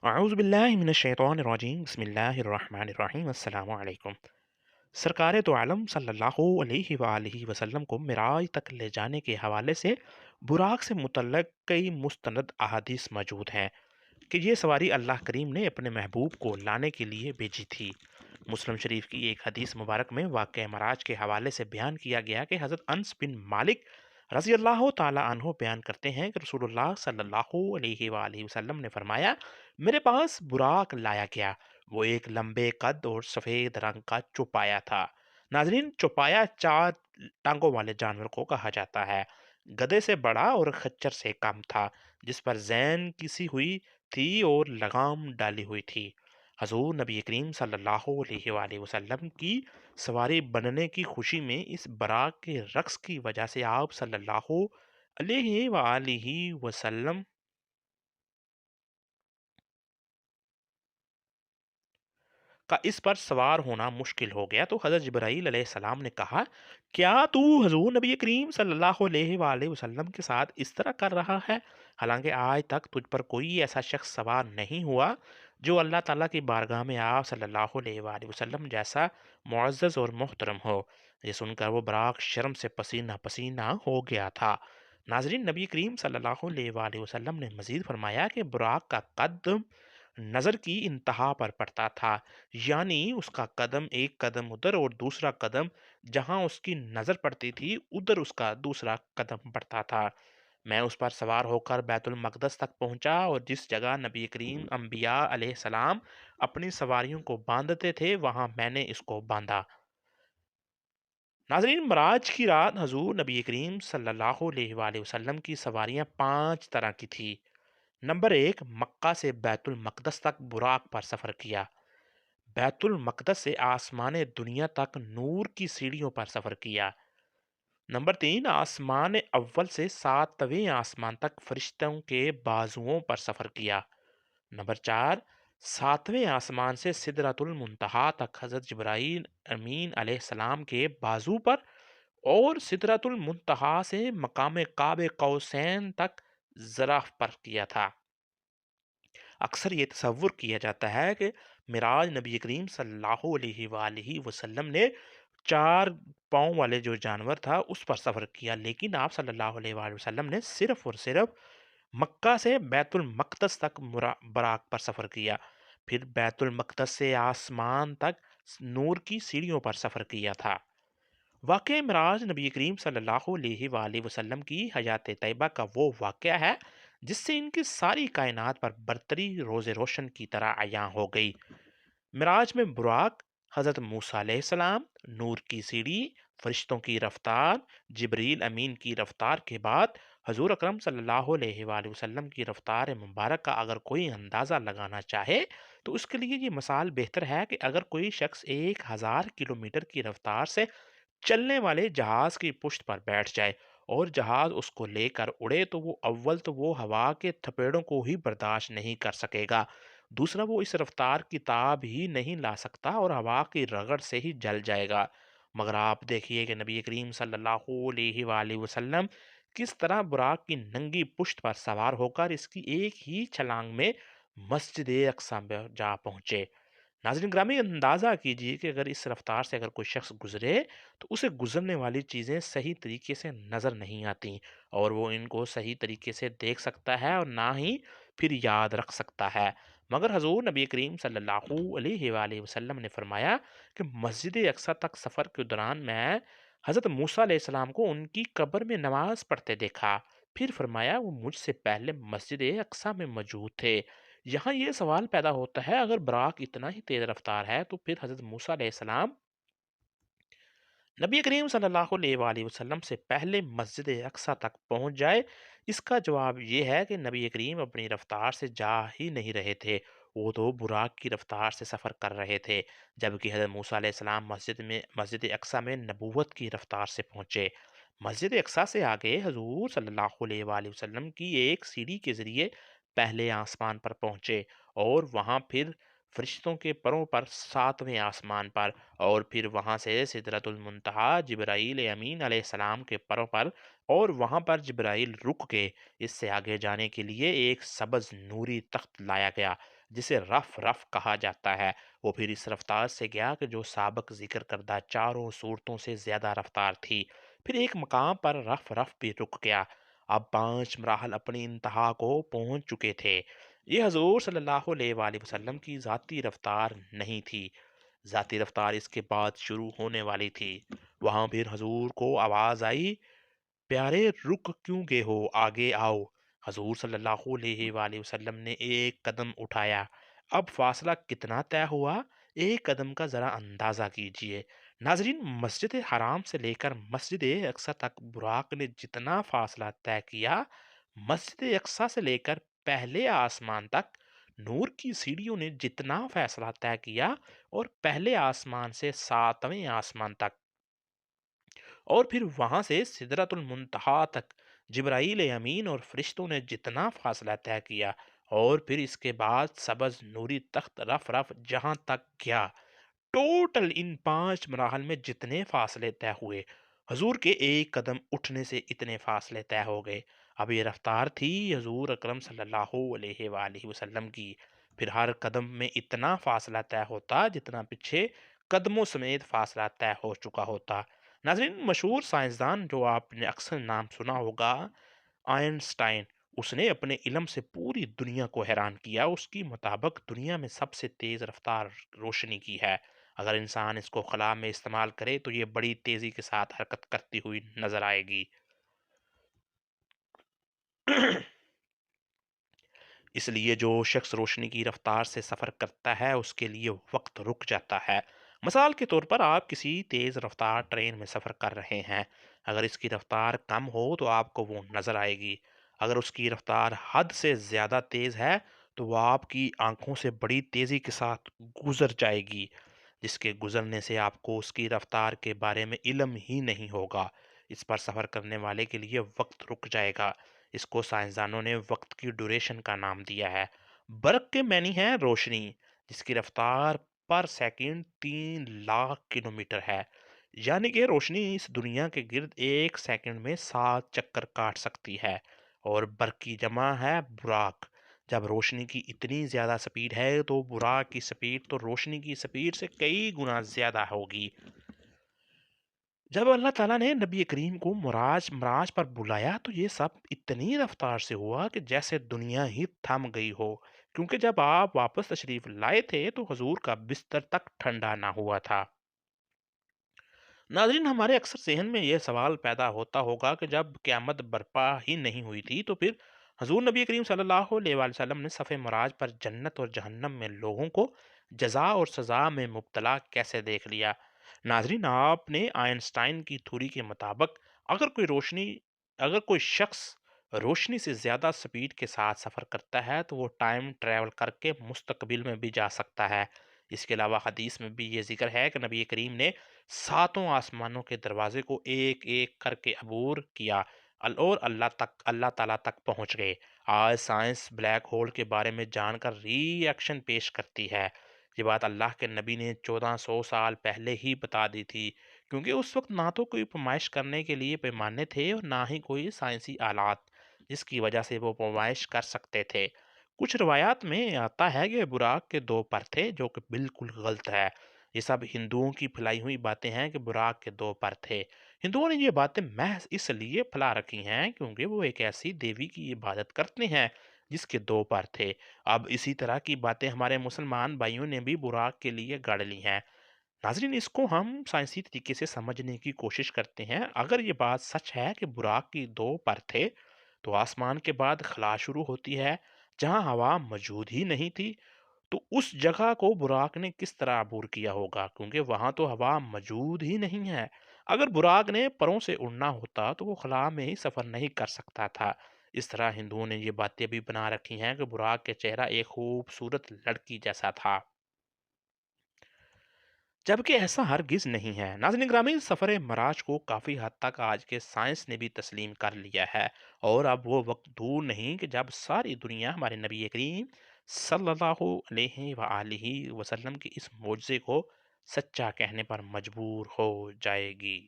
اعوذ باللہ من الشیطان الرجیم بسم اللہ الرحمن الرحیم السلام علیکم۔ سرکار تو عالم صلی اللہ علیہ وآلہ وسلم کو معراج تک لے جانے کے حوالے سے براق سے متعلق کئی مستند احادیث موجود ہیں کہ یہ سواری اللہ کریم نے اپنے محبوب کو لانے کے لیے بھیجی تھی۔ مسلم شریف کی ایک حدیث مبارک میں واقع معراج کے حوالے سے بیان کیا گیا کہ حضرت انس بن مالک رضی اللہ تعالی عنہ بیان کرتے ہیں کہ رسول اللہ صلی اللہ علیہ وآلہ وسلم نے فرمایا، میرے پاس براق لایا گیا، وہ ایک لمبے قد اور سفید رنگ کا چوپایا تھا۔ ناظرین، چوپایا چار ٹانگوں والے جانور کو کہا جاتا ہے۔ گدے سے بڑا اور خچر سے کم تھا، جس پر زین کسی ہوئی تھی اور لگام ڈالی ہوئی تھی۔ حضور نبی کریم صلی اللہ علیہ وآلہ وسلم کی سواری بننے کی خوشی میں اس براق کے رقص کی وجہ سے آپ صلی اللہ علیہ وآلہ وسلم کا اس پر سوار ہونا مشکل ہو گیا، تو حضرت جبرائیل علیہ السلام نے کہا، کیا تو حضور نبی کریم صلی اللہ علیہ وآلہ وسلم کے ساتھ اس طرح کر رہا ہے؟ حالانکہ آج تک تجھ پر کوئی ایسا شخص سوار نہیں ہوا جو اللہ تعالیٰ کی بارگاہ میں آپ صلی اللہ علیہ وآلہ وسلم جیسا معزز اور محترم ہو۔ یہ سن کر وہ براق شرم سے پسینہ پسینہ ہو گیا تھا۔ ناظرین، نبی کریم صلی اللہ علیہ وآلہ وسلم نے مزید فرمایا کہ براق کا قد نظر کی انتہا پر پڑتا تھا، یعنی اس کا قدم ایک قدم ادھر اور دوسرا قدم جہاں اس کی نظر پڑتی تھی ادھر اس کا دوسرا قدم پڑتا تھا۔ میں اس پر سوار ہو کر بیت المقدس تک پہنچا اور جس جگہ نبی کریم انبیاء علیہ السلام اپنی سواریوں کو باندھتے تھے وہاں میں نے اس کو باندھا۔ ناظرین، معراج کی رات حضور نبی کریم صلی اللہ علیہ وآلہ وسلم کی سواریاں 5 طرح کی تھی۔ نمبر 1، مکہ سے بیت المقدس تک براق پر سفر کیا۔ بیت المقدس سے آسمان دنیا تک نور کی سیڑھیوں پر سفر کیا۔ نمبر 3، آسمان اول سے 7ویں آسمان تک فرشتوں کے بازوؤں پر سفر کیا۔ نمبر 4، 7ویں آسمان سے سدرۃ المنتہا تک حضرت جبرائیل امین علیہ السلام کے بازو پر، اور سدرۃ المنتہا سے مقام قاب قوسین تک زرف پر کیا تھا۔ اکثر یہ تصور کیا جاتا ہے کہ معراج نبی کریم صلی اللہ علیہ وآلہ وسلم نے 4 پاؤں والے جو جانور تھا اس پر سفر کیا، لیکن آپ صلی اللہ علیہ وآلہ وسلم نے صرف اور صرف مکہ سے بیت المقدس تک براق پر سفر کیا، پھر بیت المقدس سے آسمان تک نور کی سیڑھیوں پر سفر کیا تھا۔ واقعہ معراج نبی کریم صلی اللہ علیہ وآلہ وسلم کی حیات طیبہ کا وہ واقعہ ہے جس سے ان کی ساری کائنات پر برتری روز روشن کی طرح عیاں ہو گئی۔ معراج میں براق، حضرت موسیٰ علیہ السلام، نور کی سیڑھی، فرشتوں کی رفتار، جبریل امین کی رفتار کے بعد حضور اکرم صلی اللہ علیہ وآلہ وسلم کی رفتار مبارک کا اگر کوئی اندازہ لگانا چاہے تو اس کے لیے یہ مثال بہتر ہے کہ اگر کوئی شخص 1000 کلومیٹر کی رفتار سے چلنے والے جہاز کی پشت پر بیٹھ جائے اور جہاز اس کو لے کر اڑے تو وہ ہوا کے تھپیڑوں کو ہی برداشت نہیں کر سکے گا، دوسرا وہ اس رفتار کی تاب ہی نہیں لا سکتا اور ہوا کی رگڑ سے ہی جل جائے گا۔ مگر آپ دیکھیے کہ نبی کریم صلی اللہ علیہ وآلہ وسلم کس طرح براق کی ننگی پشت پر سوار ہو کر اس کی ایک ہی چھلانگ میں مسجد اقصی میں جا پہنچے۔ ناظرین گرامی، اندازہ کیجیے کہ اگر اس رفتار سے اگر کوئی شخص گزرے تو اسے گزرنے والی چیزیں صحیح طریقے سے نظر نہیں آتی اور وہ ان کو صحیح طریقے سے دیکھ سکتا ہے اور نہ ہی پھر یاد رکھ سکتا ہے۔ مگر حضور نبی کریم صلی اللہ علیہ وآلہ وسلم نے فرمایا کہ مسجد اقصی تک سفر کے دوران میں حضرت موسیٰ علیہ السلام کو ان کی قبر میں نماز پڑھتے دیکھا، پھر فرمایا وہ مجھ سے پہلے مسجد اقصی میں موجود تھے۔ یہاں یہ سوال پیدا ہوتا ہے، اگر براق اتنا ہی تیز رفتار ہے تو پھر حضرت موسیٰ علیہ السلام نبی کریم صلی اللہ علیہ وآلہ وسلم سے پہلے مسجد اقصی تک پہنچ جائے؟ اس کا جواب یہ ہے کہ نبی کریم اپنی رفتار سے جا ہی نہیں رہے تھے، وہ تو براق کی رفتار سے سفر کر رہے تھے، جبکہ حضرت موسیٰ علیہ السلام مسجد اقصی میں نبوت کی رفتار سے پہنچے۔ مسجد اقصی سے آگے حضور صلی اللہ علیہ وآلہ وسلم کی ایک سیڑھی کے ذریعے پہلے آسمان پر پہنچے اور وہاں پھر فرشتوں کے پروں پر 7ویں آسمان پر، اور پھر وہاں سے سدرۃ المنتہا جبرائیل امین علیہ السلام کے پروں پر، اور وہاں پر جبرائیل رک گئے۔ اس سے آگے جانے کے لیے ایک سبز نوری تخت لایا گیا جسے رف رف کہا جاتا ہے۔ وہ پھر اس رفتار سے گیا کہ جو سابق ذکر کردہ چاروں صورتوں سے زیادہ رفتار تھی۔ پھر ایک مقام پر رف رف بھی رک گیا۔ اب 5 مراحل اپنی انتہا کو پہنچ چکے تھے۔ یہ حضور صلی اللہ علیہ وآلہ وسلم کی ذاتی رفتار نہیں تھی، ذاتی رفتار اس کے بعد شروع ہونے والی تھی۔ وہاں پھر حضور کو آواز آئی، پیارے رک کیوں گئے ہو، آگے آؤ۔ حضور صلی اللہ علیہ وآلہ وسلم نے ایک قدم اٹھایا۔ اب فاصلہ کتنا طے ہوا، ایک قدم کا ذرا اندازہ کیجئے۔ ناظرین، مسجد حرام سے لے کر مسجد اقصی تک براق نے جتنا فاصلہ طے کیا، مسجد اقصی سے لے کر پہلے آسمان تک نور کی سیڑھیوں نے جتنا فاصلہ طے کیا، اور پہلے آسمان سے 7ویں آسمان تک، اور پھر وہاں سے سدرۃ المنتہا تک جبرائیل امین اور فرشتوں نے جتنا فاصلہ طے کیا، اور پھر اس کے بعد سبز نوری تخت رف رف جہاں تک گیا، ٹوٹل ان 5 مراحل میں جتنے فاصلے طے ہوئے، حضور کے ایک قدم اٹھنے سے اتنے فاصلے طے ہو گئے۔ اب یہ رفتار تھی حضور اکرم صلی اللہ علیہ وآلہ وسلم کی۔ پھر ہر قدم میں اتنا فاصلہ طے ہوتا جتنا پچھے قدموں سمیت فاصلہ طے ہو چکا ہوتا۔ ناظرین، مشہور سائنسدان جو آپ نے اکثر نام سنا ہوگا، آئنسٹائن، اس نے اپنے علم سے پوری دنیا کو حیران کیا۔ اس کی مطابق دنیا میں سب سے تیز رفتار روشنی کی ہے۔ اگر انسان اس کو خلا میں استعمال کرے تو یہ بڑی تیزی کے ساتھ حرکت کرتی ہوئی نظر آئے گی۔ اس لیے جو شخص روشنی کی رفتار سے سفر کرتا ہے اس کے لیے وقت رک جاتا ہے۔ مثال کے طور پر آپ کسی تیز رفتار ٹرین میں سفر کر رہے ہیں، اگر اس کی رفتار کم ہو تو آپ کو وہ نظر آئے گی، اگر اس کی رفتار حد سے زیادہ تیز ہے تو وہ آپ کی آنکھوں سے بڑی تیزی کے ساتھ گزر جائے گی، جس کے گزرنے سے آپ کو اس کی رفتار کے بارے میں علم ہی نہیں ہوگا۔ اس پر سفر کرنے والے کے لیے وقت رک جائے گا۔ اس کو سائنسدانوں نے وقت کی ڈوریشن کا نام دیا ہے۔ برق کے معنی ہے روشنی، جس کی رفتار پر سیکنڈ 3 لاکھ کلومیٹر ہے، یعنی کہ روشنی اس دنیا کے گرد ایک سیکنڈ میں 7 چکر کاٹ سکتی ہے۔ اور برق کی جمع ہے براق۔ جب روشنی کی اتنی زیادہ سپیڈ ہے تو براق کی سپیڈ تو روشنی کی سپیڈ سے کئی گنا زیادہ ہوگی۔ جب اللہ تعالیٰ نے نبی کریم کو معراج پر بلایا تو یہ سب اتنی رفتار سے ہوا کہ جیسے دنیا ہی تھم گئی ہو، کیونکہ جب آپ واپس تشریف لائے تھے تو حضور کا بستر تک ٹھنڈا نہ ہوا تھا۔ ناظرین، ہمارے اکثر ذہن میں یہ سوال پیدا ہوتا ہوگا کہ جب قیامت برپا ہی نہیں ہوئی تھی تو پھر حضور نبی کریم صلی اللہ علیہ وآلہ وسلم نے صف معراج پر جنت اور جہنم میں لوگوں کو جزا اور سزا میں مبتلا کیسے دیکھ لیا؟ ناظرین، آپ نے آئنسٹائن کی تھوری کے مطابق اگر کوئی شخص روشنی سے زیادہ سپیڈ کے ساتھ سفر کرتا ہے تو وہ ٹائم ٹریول کر کے مستقبل میں بھی جا سکتا ہے۔ اس کے علاوہ حدیث میں بھی یہ ذکر ہے کہ نبی کریم نے 7 آسمانوں کے دروازے کو ایک ایک کر کے عبور کیا اور اللہ تعالیٰ تک پہنچ گئے۔ آج سائنس بلیک ہول کے بارے میں جان کر ری ایکشن پیش کرتی ہے۔ یہ بات اللہ کے نبی نے 1400 سال پہلے ہی بتا دی تھی، کیونکہ اس وقت نہ تو کوئی پیمائش کرنے کے لیے پیمانے تھے اور نہ ہی کوئی سائنسی آلات جس کی وجہ سے وہ پیمائش کر سکتے تھے۔ کچھ روایات میں آتا ہے کہ براق کے 2 پر تھے، جو کہ بالکل غلط ہے۔ یہ سب ہندوؤں کی پھیلائی ہوئی باتیں ہیں کہ براق کے 2 پر تھے۔ ہندوؤں نے یہ باتیں محض اس لیے پھیلا رکھی ہیں کیونکہ وہ ایک ایسی دیوی کی عبادت کرتے ہیں جس کے 2 پر تھے۔ اب اسی طرح کی باتیں ہمارے مسلمان بھائیوں نے بھی براق کے لیے گاڑ لی ہیں۔ ناظرین، اس کو ہم سائنسی طریقے سے سمجھنے کی کوشش کرتے ہیں۔ اگر یہ بات سچ ہے کہ براق کی 2 پر تھے تو آسمان کے بعد خلا شروع ہوتی ہے جہاں ہوا موجود ہی نہیں تھی، تو اس جگہ کو براق نے کس طرح عبور کیا ہوگا، کیونکہ وہاں تو ہوا موجود ہی نہیں ہے۔ اگر براق نے پروں سے اڑنا ہوتا تو وہ خلا میں ہی سفر نہیں کر سکتا تھا۔ اس طرح ہندوؤں نے یہ باتیں بھی بنا رکھی ہیں کہ براق کے چہرہ ایک خوبصورت لڑکی جیسا تھا، جبکہ ایسا ہرگز نہیں ہے۔ ناظرین گرامی، سفر معراج کو کافی حد تک آج کے سائنس نے بھی تسلیم کر لیا ہے، اور اب وہ وقت دور نہیں کہ جب ساری دنیا ہمارے نبی کریم صلی اللہ علیہ وآلہ وسلم کے اس معجزے کو سچا کہنے پر مجبور ہو جائے گی۔